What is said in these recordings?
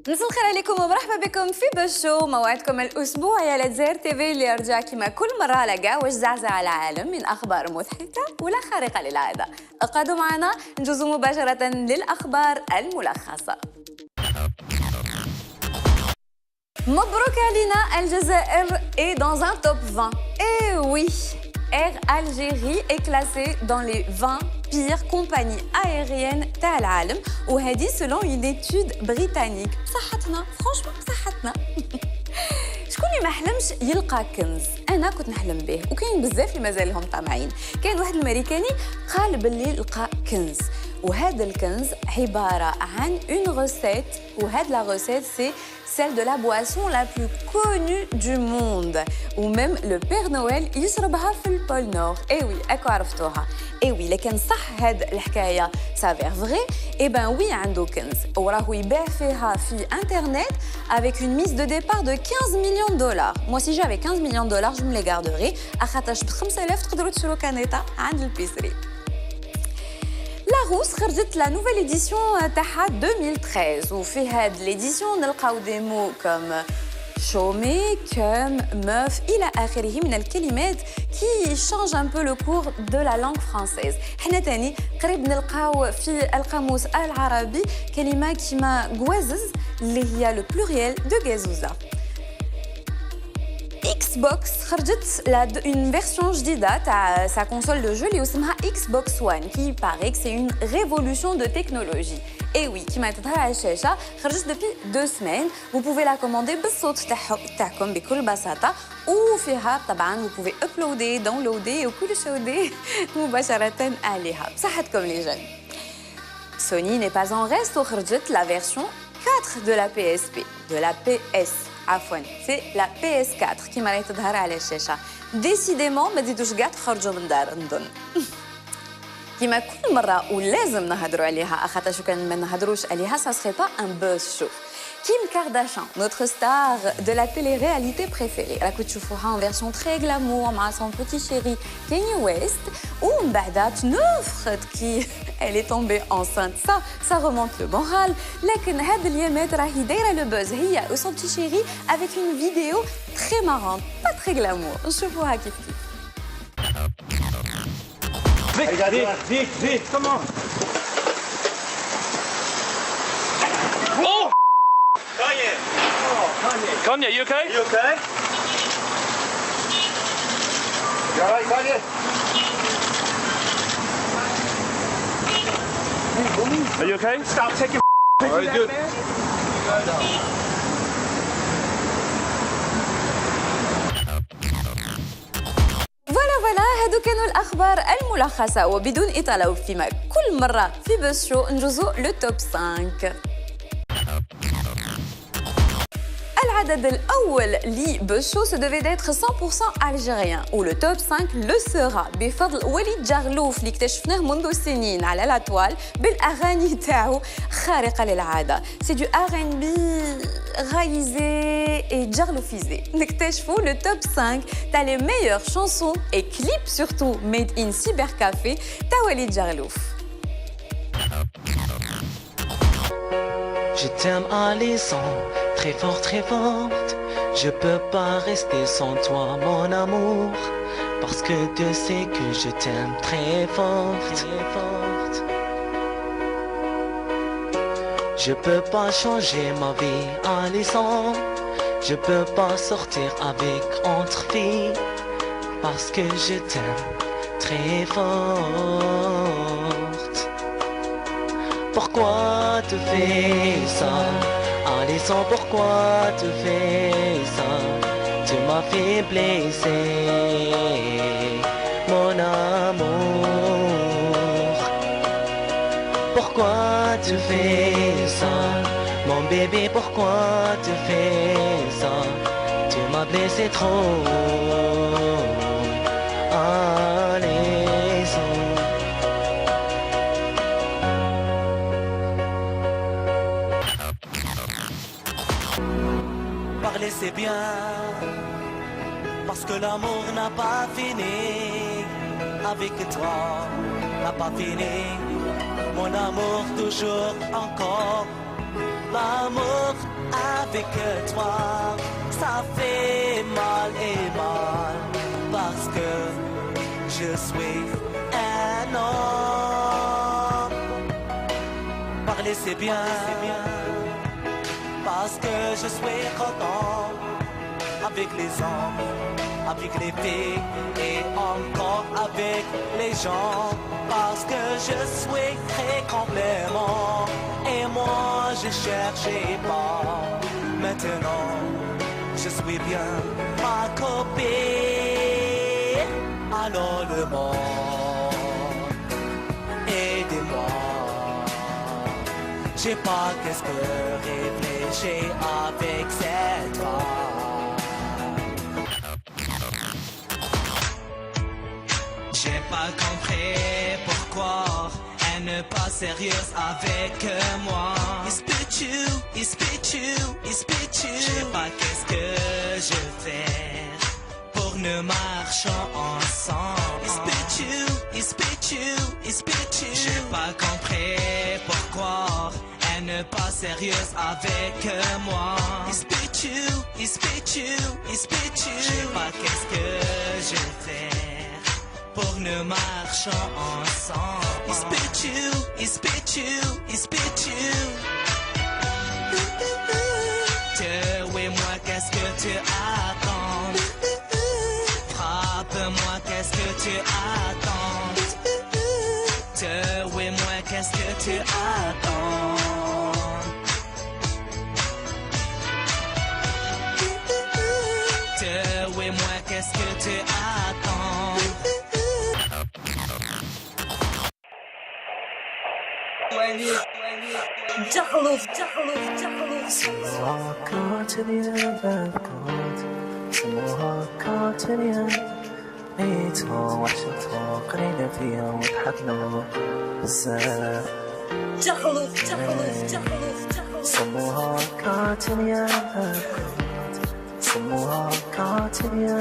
مساء الخير عليكم ومرحبا بكم في بشو موعدكم الاسبوعي على جزائر تيفي اللي يرجع كما كل مره على كاع واش زعزع العالم من اخبار مضحكه ولا خارقه للعاده. اقعدوا معنا نجوزوا مباشره للاخبار الملخصه. مبروك علينا الجزائر est dans un top 20. Eh oui, Air Algérie est classée dans les 20 pires compagnies aériennes تاع العالم وهذه selon une étude britannique. صحتنا franchement صحتنا. شكون اللي ما حلمش يلقى كنز؟ انا كنت نحلم به وكاين بزاف اللي مازال لهم طامعين. كاين واحد الامريكاني قال باللي لقى كنز وهذا الكنز عباره عن une recette وهاد لا recette c'est celle de la boisson la plus connue du monde ou même le Père Noël يشربها في البول نور. اي وي اكو عرفتوها. اي وي لكن صح هاد الحكايه سافير فغي اي بان وي عنده كنز وراهو يبيع فيها في انترنت avec une mise de départ de 15 millions de dollars. Moi si j'avais 15 millions de dollars je me les garderais اخاطرش ب 5000 تقدروا تشرو كانيطه عند البيسري. لاروس خرجت لا نوفيل اديسيون تاعها 2013 وفي هاد ليديسيون نلقاو دي مو كوم شومي كوم موف الى اخره من الكلمات كي شانج ان بو لو كور دو لا لانغ فرانسيز. حنا تاني قريب نلقاو في القاموس العربي كلمه كيما غوازز اللي هي لو بلوريال دو غازوزا. Xbox خرجت une version جديدة تاع sa console de jeu اللي اسمها Xbox One qui paraît que c'est une révolution de technologie. Et oui كيما تظهر على الشاشة خرجت depuis 2 semaines. Vous pouvez la commander بالصوت تاعكم بكل بساطة وفيها طبعا vous pouvez uploader, downloader وكل شودي مباشرة عليها. بصحتكم لي جن. Sony n'est pas en reste وخرجت la version 4 de la PSP, de la PS. عفوا سي لا بي اس 4 كيما راهي تظهر على الشاشه. ديسيديمون ما تزيدوش كاع تخرجوا من الدار نظن. كيما كل مره ولازم نهضروا عليها خاطر كان ما نهضروش عليها ça serait pas un buzz show. Kim Kardashian, notre star de la télé-réalité préférée. راكو تشوفوها en version très glamour مع son petit chéri Kanye West ومن بعد تنفخت كي elle est tombée enceinte. Ça remonte le moral. لكن هاد اليامات راهي دايره لو بوز هي و son petit chéri avec une vidéo très marrante, pas très glamour. نشوفوها كيف كيف. Vite, comment? Oh! Kanye. Oh, Kanye. Kanye, you okay? You okay? You alright, Kanye? Are you okay? Stop taking pictures, good. man. فوالا هادو كانوا الاخبار الملخصه وبدون اطاله وكما كل مره في بس شو نجوزو لو توب 5. العدد الأول لبوشو se devait d'être 100% algérien ou le top 5 le sera بفضل وليد جارلوف اللي اكتشفناه منذ سنين على لا توال بالأغاني تاعو خارقة للعادة. C'est du R&B raïsé et jarloufisé. نكتشفوا le top 5 تاع les meilleures chansons et clips surtout made in cybercafé تاع وليد جارلوف. Je t'aime Alison, très fort, très forte. Je peux pas rester sans toi, mon amour. Parce que tu sais que je t'aime très forte, très forte. Je peux pas changer ma vie, Alison. Je peux pas sortir avec entre filles. Parce que je t'aime très forte. Pourquoi tu fais ça? Alison, pourquoi tu fais ça? Tu m'as fait blesser, mon amour. Pourquoi tu fais ça? Mon bébé, pourquoi tu fais ça? Tu m'as blessé trop, Alison. Parler c'est bien, parce que l'amour n'a pas fini. Avec toi, n'a pas fini. Mon amour toujours encore. L'amour avec toi, ça fait mal et mal, parce que je suis un homme. Parler c'est bien, parce que je suis content avec les hommes, avec les filles et encore avec les gens, parce que je suis très complément et moi je cherchais pas. Maintenant je suis bien ma copine. Alors le monde, aidez-moi. J'ai pas qu'est-ce que réfléchir avec cette femme. J'ai pas compris pourquoi elle n'est pas sérieuse avec moi. It's bit you, it's bit you, it's bit you. Je sais pas qu'est-ce que je fais pour nous marchons ensemble. It's bit you, it's bit you, it's bit you. J'ai pas compris pourquoi elle n'est pas sérieuse avec moi. It's bit you, it's bit you, it's bit you. Je sais pas qu'est-ce que je fais pour nous marchons ensemble. It's bit you, it's bit you, it's bit you. Oui, moi, qu'est-ce que tu attends? Frappe-moi, qu'est-ce que tu attends? Oui, moi, qu'est-ce que tu attends? Oui, moi, qu'est-ce que tu attends? جهلوف سموها كاتنيا بابكوت سموها كاتنيا بيتها وحشتها قرينا فيها وضحكنا بزاف جهلوف سموها كاتنيا بابكوت سموها كاتنيا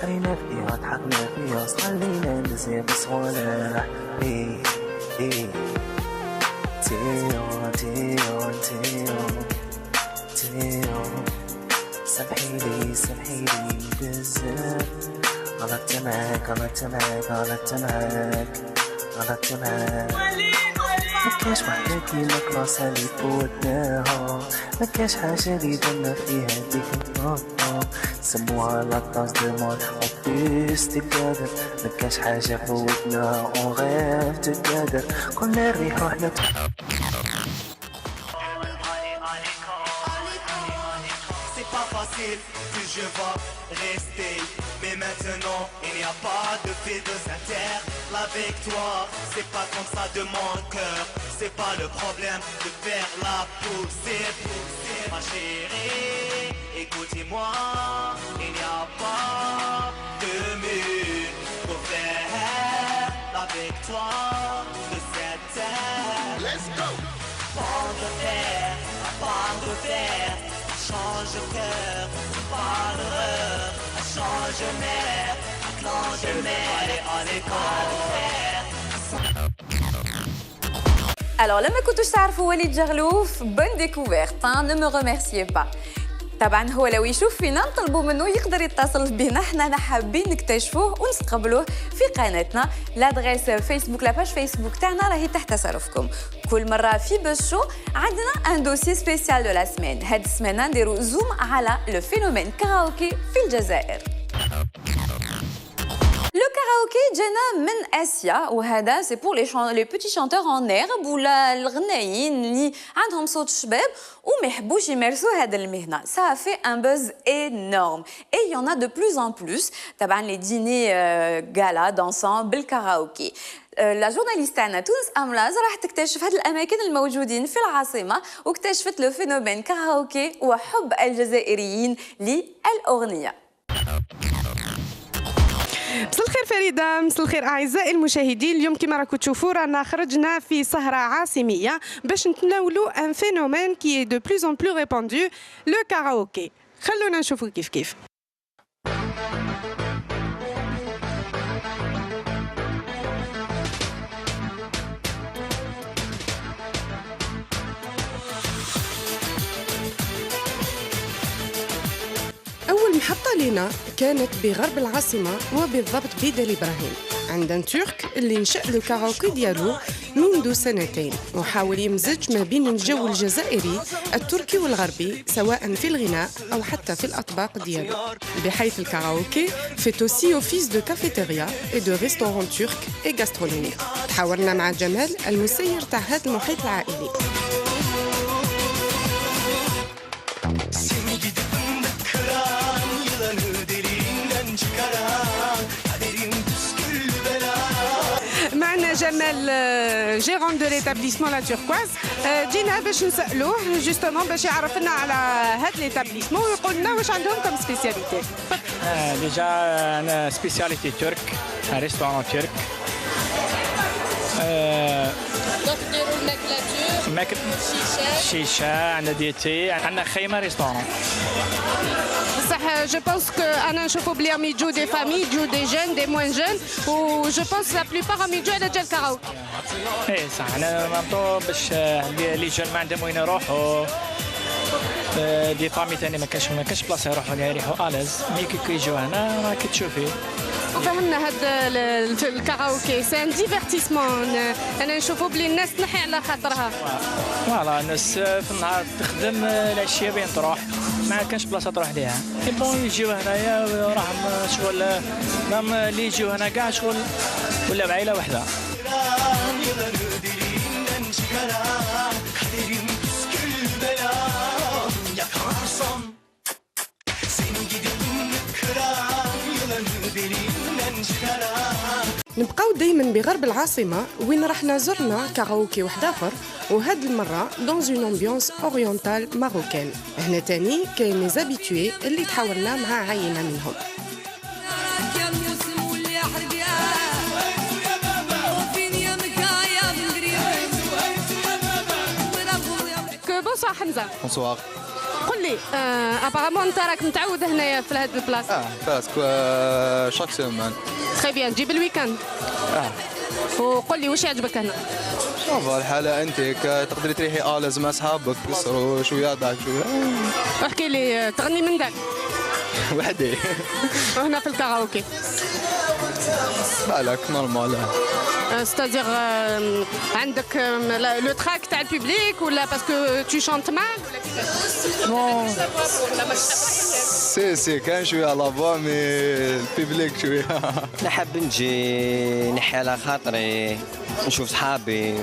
قرينا فيها ضحكنا فيها صلينا نزيد بصوالح تيو سامحيلي بزاف غلطت معاك مكاش وحدة كيما كراسة لي فوتناها مكاش حاجة لي درنا فيها ديك النهار سموها لاطاس دو مول اون بلوس تقادر مكاش حاجة فوتناها اون غير تقادر كنا نريحو حنا C'est pas facile si je vais rester. Mais maintenant, il n'y a pas de fil de sincère. La victoire, c'est pas comme ça de mon cœur. C'est pas le problème de faire la pousser. Ma chérie, écoutez-moi, il n'y a pas de mur pour faire la victoire de cette terre. Let's go! Pas de fer, change cœur, parleur, change mère, clan de mère, à l'école. Alors, لما كنتوش تعرفوا وليد جغلوف bonne découverte, hein, ne me remerciez pas. طبعا هو لو يشوف فينا نطلبوا منه يقدر يتصل بنا، حنا حابين نكتشفوه ونستقبلوه في قناتنا. لادغيس فيسبوك، لاباج فيسبوك تاعنا راهي تحت تصرفكم. كل مره في بشو عندنا ان دوسي سبيسيال دو لا سمين. هاد السمانه نديرو زوم على لو فينومين كاراوكي في الجزائر. Le karaoké جانا من آسيا، وهذا سي بور لي بوتي شانتور ان ايرب ولا الغنايين اللي عندهم صوت الشباب وما يحبوش يمارسوا هذا المهنه. Ça a fait un buzz énorme et il y en a de plus en plus. طبعا les dîners gala dansant بالكاراوكي. لا جورناليست تاعنا تونس املاز راح تكتشف هذه الاماكن الموجودين في العاصمه واكتشفت لو فينومين كاراوكي وحب الجزائريين للاغنيه. مساء الخير فريدة، مساء الخير أعزائي المشاهدين. اليوم كما راكم تشوفوا رانا خرجنا في سهرة عاصمية باش نتناولوا ان فينومين كي دو بلوز ان بلو ريباندو، لو كاراوكي. خلونا نشوفوا كيف. أولنا كانت بغرب العاصمة وبالضبط بدال إبراهيم عند ترك اللي نشأ لو كاراوكي ديالو منذ سنتين وحاول يمزج ما بين الجو الجزائري التركي والغربي سواء في الغناء أو حتى في الأطباق ديالو بحيث الكاراوكي fait aussi office de cafétéria et de restaurant turc et gastronomique. تحاورنا مع جمال المسير تاع هذا المحيط العائلي. معنا جمال جيرون دو ليتابليسمون لا توركواز جينا باش نسالوه جوستومون باش يعرف لنا على هذا ليتابليسمون ويقول لنا واش عندهم كم سبيسياليتي. ديجا انا سبيسياليتي ترك ريستوران ترك. دونك نديروا الماكلة ترك شيشة عندنا ديتي عندنا خيمة ريستوران. بصح جو بونس كو انا نشوفوا بلي يجوا دي فامي يجوا دي جون دي موان جون و جو بونس لا بليبار يجوا على جال كاراوكي. ايه صح انا مامطو باش لي جون ما عندهم وين يروحوا دي فامي ثاني ما كاش بلاصه يروحوا يريحوا اليز مي كي يجوا هنا راكي تشوفي. وفهمنا هذا الكاراوكي سي ان ديفيرتيسمون انا نشوفوا بلي الناس تنحي على خاطرها. فوالا الناس في النهار تخدم العشيه بين تروح ما كانش بلاصه تروح ليها اي بون يجيو هنايا راهم شغل راهم اللي يجيو هنا كاع شغل ولا بعائله وحده. نبقاو دايما بغرب العاصمة وين رحنا زرنا كاراوكي واحد آخر وهاد المرة دون اون امبيونس اورينتال ماروكان. هنا تاني كاين لي زابيتوي اللي تحاورنا مع عينة منهم. بونسوار حمزة. بونسوار. قل لي ابارامون انت راك متعود هنايا في هاد البلاصه؟ باسكو شاك سيمان. تري بيان تجيب الويكاند. وقل لي واش يعجبك هنا؟ شوف الحالة انت تقدري تريحي اليز مع صحابك تقصروا شويه ضاك شويه. احكي لي تغني من داك؟ وحدي. وهنا في الكاراوكي؟ بالك نورمال. ستادير عندك لو تراك تاع البوبليك ولا باسكو تو شانت معاك نو سي كان شويه لافوا مي البوبليك شويه. نحب نجي نحي على خاطري نشوف صحابي.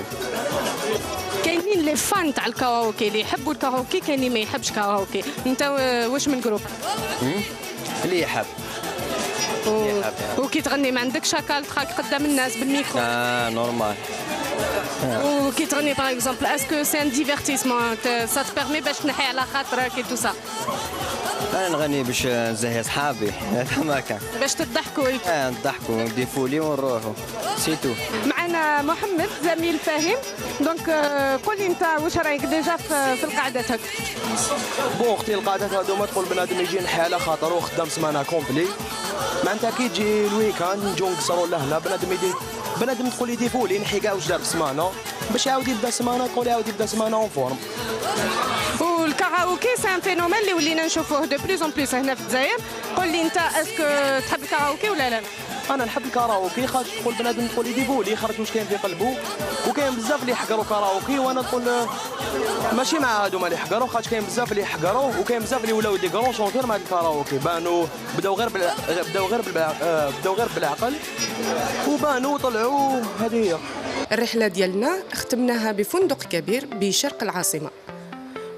كاينين لي فان تاع الكاراوكي اللي يحبوا الكاراوكي كاين اللي ما يحبش كاراوكي. انت واش من جروب؟ اللي يحب. وكي تغني ما عندكش هكا تراك قدام الناس بالميكرو؟ نورمال. وكي تغني باغ اكزومبل اسكو سي ان ديفيرتيسمون سا تبيرمي باش تنحي على خاطرك اي تو سا؟ انا نغني باش نزهي صحابي هذا ما كان. باش تضحكوا؟ نضحكوا نديفولي ونروحوا سيتو. معنا محمد زميل فاهم دونك قول لي انت واش رايك ديجا في القعدات هكا؟ بون اختي القعدات هادو ما تقول بنادم يجي نحي على خاطرو خدام سمانه كومبلي معناتها كي تجي الويكاند نجو نقصروا لهنا بنادم تقول يديفولي نحي كاع واش دار في سمانه باش يعاود يبدا سمانه يقول يعاود يبدا سمانه اون فورم. والكاراوكي سي ان فينومين اللي ولينا نشوفوه دو بلوس اون بلوس هنا في الجزائر. قول لي انت اسكو تحب الكاراوكي ولا لا؟ انا نحب الكاراوكي خاطر تقول بنادم تقول يديفولي يخرج واش كاين في قلبه وكاين بزاف اللي يحقروا كاراوكي وانا نقول ماشي مع هادو اللي يحقروا خاطر كاين بزاف اللي يحقروا وكاين بزاف اللي ولاو دي كرون شونتور مع الكاراوكي بانوا بداو غير بالعقل وبانوا طلعوا. هذه هي الرحله ديالنا ختمناها بفندق كبير بشرق العاصمه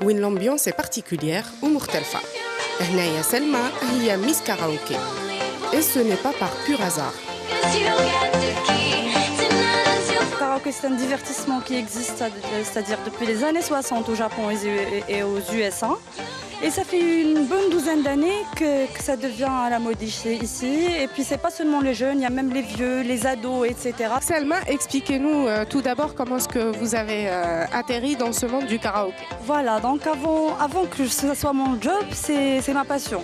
وين لومبيونس بارتيكوليير ومختلفه. هنايا سلمى هي ميس كاراوكي et ce n'est pas par pur hasard. Le karaoké, c'est un divertissement qui existe, c'est-à-dire depuis les années 60 au Japon et aux USA. Et ça fait une bonne douzaine d'années que ça devient à la mode ici. Et puis c'est pas seulement les jeunes, il y a même les vieux, les ados, etc. Selma, expliquez-nous tout d'abord comment est-ce que vous avez atterri dans ce monde du karaoké. Voilà, donc avant que ce soit mon job, c'est ma passion.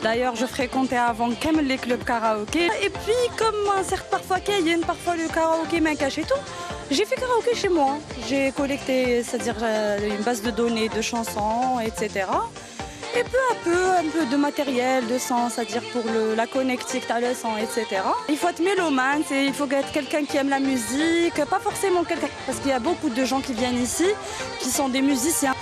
D'ailleurs, je fréquentais avant quand même les clubs karaoké. Et puis, comme parfois Cayenne, parfois le karaoké m'en cache et tout, j'ai fait karaoké chez moi. J'ai collecté, c'est-à-dire une base de données de chansons, etc. Et peu à peu, un peu de matériel, de son, c'est-à-dire pour la connectique, t'as le son, etc. Il faut être mélomane, il faut être quelqu'un qui aime la musique, pas forcément quelqu'un, parce qu'il y a beaucoup de gens qui viennent ici, qui sont des musiciens.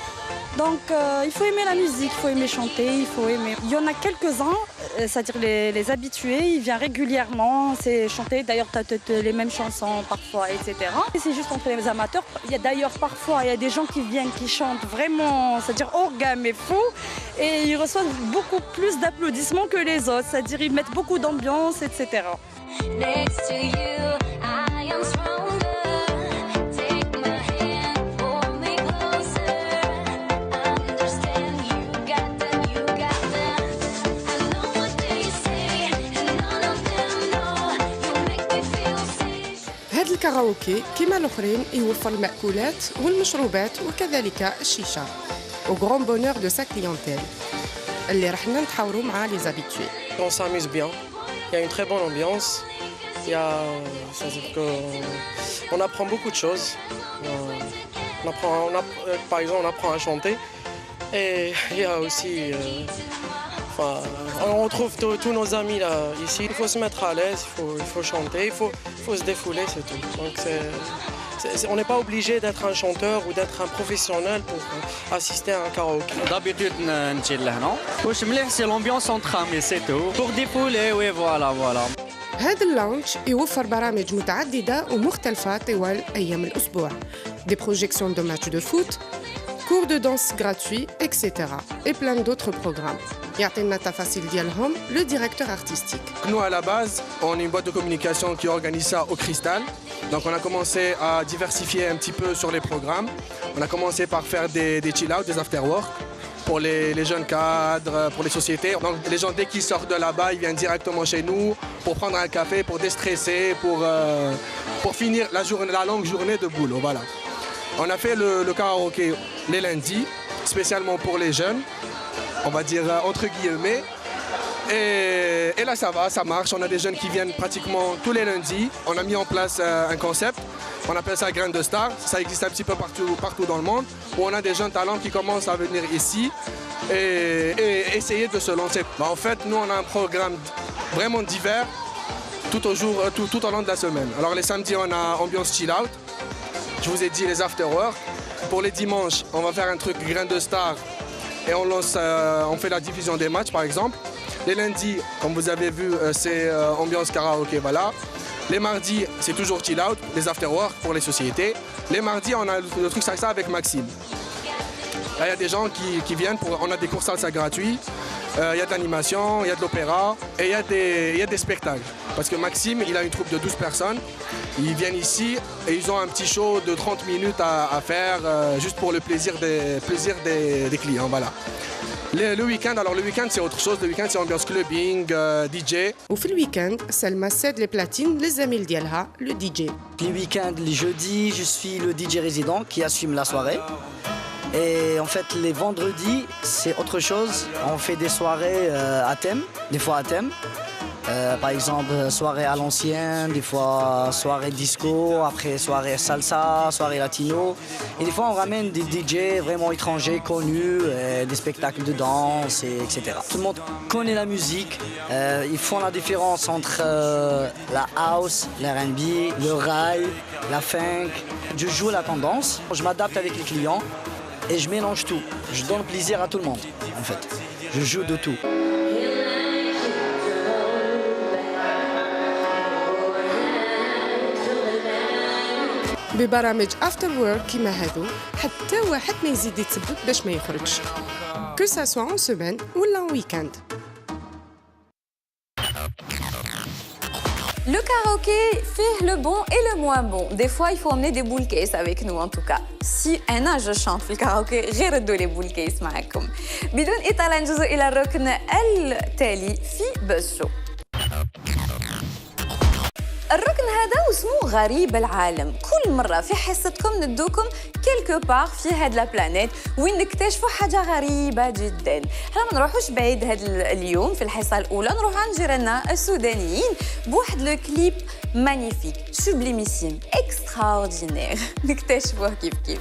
Donc il faut aimer la musique, il faut aimer chanter, il faut aimer... Il y en a quelques-uns, c'est-à-dire les habitués, ils viennent régulièrement, c'est chanter, d'ailleurs tu as les mêmes chansons parfois, etc. Et c'est juste entre les amateurs. Il y a d'ailleurs parfois, il y a des gens qui viennent, qui chantent vraiment, c'est-à-dire orgasme et fou, et ils reçoivent beaucoup plus d'applaudissements que les autres, c'est-à-dire ils mettent beaucoup d'ambiance, etc. Next to you, I am stronger. هذا الكاراوكي كما الاخرين يوفر المأكولات والمشروبات وكذلك الشيشة au grand bonheur de sa clientèle اللي رحنا نتحاوروا مع les habitués. On s'amuse bien, il y a une très bonne ambiance, c'est-à-dire qu'on apprend beaucoup de choses. Par exemple, on apprend à chanter et il y a aussi... on retrouve tous nos amis là, ici. Il faut se mettre à l'aise, il faut chanter, il faut se défouler, c'est tout. Donc on n'est pas obligé d'être un chanteur ou d'être un professionnel pour assister à un karaoké. D'habitude, c'est l'ambiance entre amis, c'est tout. Pour défouler, oui, voilà. هذا اللانش يوفر برامج متعددة ومختلفة طوال أيام الأسبوع. Des projections de matchs de foot, cours de danse gratuits, etc. Et plein d'autres programmes. يعطينا تفاصيل ديالهم le directeur artistique. Nous, à la base, on est une boîte de communication qui organise ça au Cristal. Donc, on a commencé à diversifier un petit peu sur les programmes. On a commencé par faire des chill-out, des after-work pour les jeunes cadres, pour les sociétés. Donc, les gens, dès qu'ils sortent de là-bas, ils viennent directement chez nous pour prendre un café, pour déstresser, pour finir la longue journée de boulot. Voilà. On a fait le karaoké les lundis, spécialement pour les jeunes, on va dire entre guillemets. Et là, ça va, ça marche. On a des jeunes qui viennent pratiquement tous les lundis. On a mis en place un concept, on appelle ça Grain de Star. Ça existe un petit peu partout dans le monde, où on a des jeunes talents qui commencent à venir ici et essayer de se lancer. En fait, nous, on a un programme vraiment divers tout au long de la semaine. Alors, les samedis, on a ambiance chill-out. Je vous ai dit les after-work. Pour les dimanches, on va faire un truc Grain de Star et on fait la diffusion des matchs, par exemple. Les lundis, comme vous avez vu, c'est ambiance karaoké, voilà. Les mardis, c'est toujours chill out, les after-work pour les sociétés. Les mardis, on a le truc salsa avec Maxime. Là, il y a des gens qui viennent, on a des cours salsa gratuits, il y a de l'animation, il y a de l'opéra et il y a des spectacles. Parce que Maxime, il a une troupe de 12 personnes. Ils viennent ici et ils ont un petit show de 30 minutes à faire juste pour le plaisir des clients, voilà. Le week-end, alors le week-end c'est autre chose, le week-end c'est ambiance clubbing, DJ. وفي الويكند سلمى ساد لي بلاتين للزميل ديالها le DJ. Les week-ends, les jeudis, je suis le DJ résident qui assume la soirée. Et en fait, les vendredis, c'est autre chose. On fait des soirées à thème, des fois à thème. Par exemple, soirée à l'ancienne, des fois soirée disco, après soirée salsa, soirée latino. Et des fois, on ramène des DJ vraiment étrangers, connus, des spectacles de danse, etc. Tout le monde connaît la musique. Ils font la différence entre la house, l'R&B, le rail, la funk. Je joue la tendance, je m'adapte avec les clients et je mélange tout. Je donne plaisir à tout le monde, en fait. Je joue de tout. ببرامج افتر وورك كيما هادو حتى واحد ما يزيد يتسبب باش ما يخرجش كو سا سوا اون سيمين ولا اون ويكاند. Le karaoké fait le bon et le moins bon. Des fois, il faut emmener des boules case avec nous, en tout cas. Si un je chante في الكاراوكي غير ردوا لي بول كيس معكم. بدون إطالة نجوز إلى الركن التالي في بوز شو. الركن هذا واسمه غريب العالم. كل مرة في حصتكم ندوكم كيلكو بار في هاد لا بلانيت وين نكتشفوا حاجة غريبة جدا. حنا ما نروحوش بعيد هاد اليوم في الحصة الأولى نروح عند جيراننا السودانيين بواحد لو كليب مانيفيك سوبليميسيم اكستراوردينير نكتشفوه كيف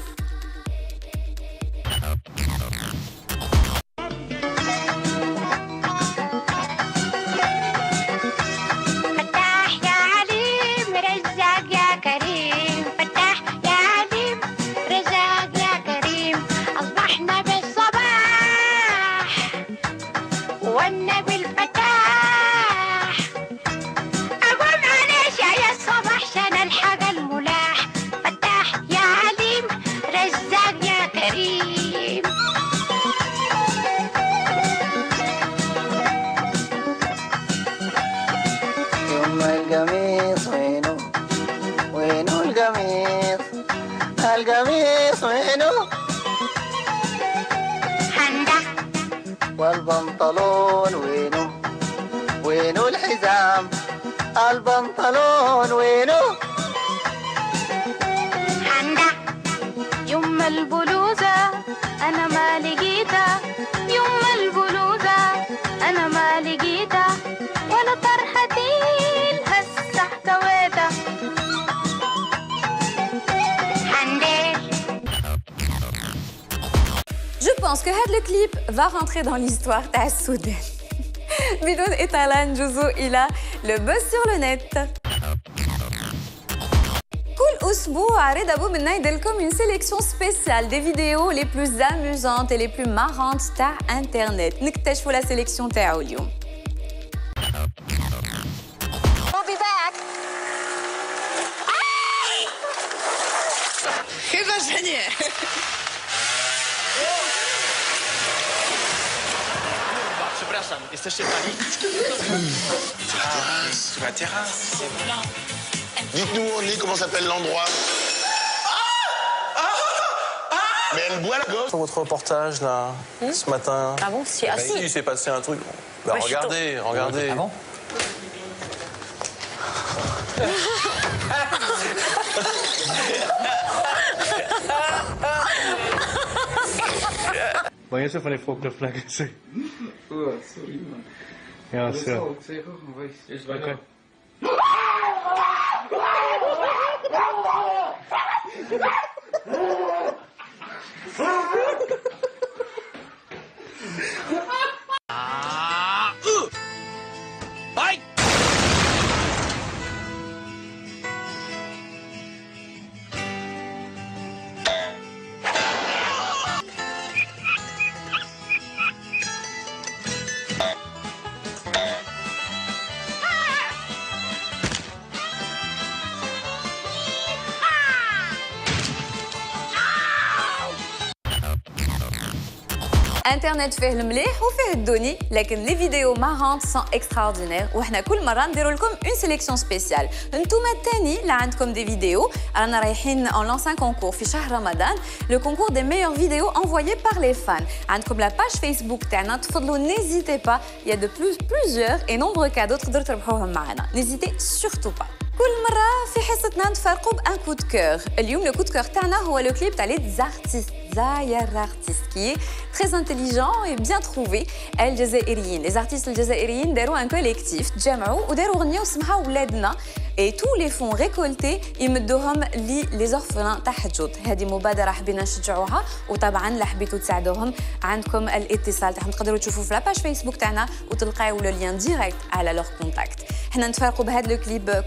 البنطلون وينه حندا يوم البلوزة أنا ما لقيتها يوم البلوزة أنا ما لقيتها ولا طرحتي هسه احتويتها Je pense que le clip va rentrer dans l'histoire de Soudan. Bidoun et Talan, Jozo, il a le buzz sur le net. كل أسبوع عرض أبو منا يدلكم une sélection spéciale des vidéos les plus amusantes et les plus marrantes تاع انترنت. نكتشفوا la sélection تاعو اليوم. We'll be back. Chyba, że nie. Przepraszam, jesteście pani? Sur la terrasse. Dites-nous, on est comment s'appelle l'endroit? Mais elle boit la gosse. Sur votre reportage là, ce matin. Ah bon, c'est assis. Il s'est passé un truc. Bah, Ouais, regardez, regardez. Ah bon? Bon, je van die volksvlag gezien. Sorry man. Ja, zo. zo. Ik zeg gewoon, wees. Oké. انترنت فيه المليح وفيه الدوني لكن لي فيديو مارونت سون اكستراوردينير وحنا كل مره نديروا لكم اون سيليكسيون سبيسيال. نتوما الثاني اللي عندكم دي فيديو رانا رايحين اون لونس ان كونكور في شهر رمضان لو كونكور دي ميور فيديو انفويي بار لي فان. عندكم لا باج فيسبوك تاعنا تفضلوا نيزيتي با يا دو بلوزيور اي نومبرو كادو تقدروا تربحوهم معنا. نيزيتي سورتو با. كل مرة في حصتنا نتفرقوا بان كو دو كور. اليوم لو كو دو كور تاعنا هو لو كليب تاع لي زارتيست Zahir artiste qui est très intelligent et bien trouvé. الجزائريين les artistes الجزائريين داروا un collectif تجمعوا وداروا أغنية واسمها ولادنا et tous les fonds récoltés يمدوهم les orphelins تاع حجوط. هذه مبادرة حبينا نشجعوها وطبعا لا حبيتوا تساعدوهم عندكم الاتصال تاعهم تقدروا تشوفوا في لاباج فيسبوك تاعنا وتلقاو لو لين ديريكت على لور كونتاكت. حنا نتفرقوا بهذا لو كليب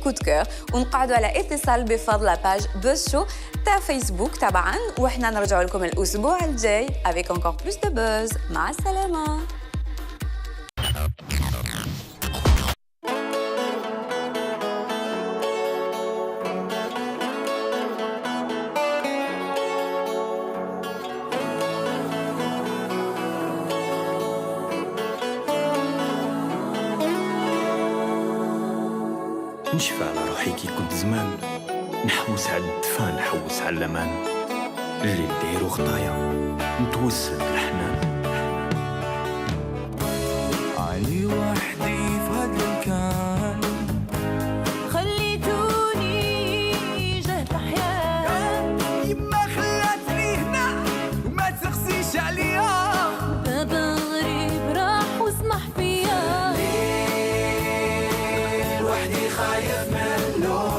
كود كور ونقعدوا على اتصال بفضل لاباج بوز شو تاع فيسبوك طبعا وحنا نرجعوا لكم الاسبوع الجاي avec encore plus de buzz. مع السلامه. نشفى على روحي كي كنت زمان نحوس على الدفا نحوس على الامان اللي نديرو خطايا نتوسل بالحنان علي وحدي في هاد المكان خليتوني جهد الأحيان يما خلاتني هنا وما تغسيش عليا بابا غريب راح واسمح فيا لوحدي خايف منه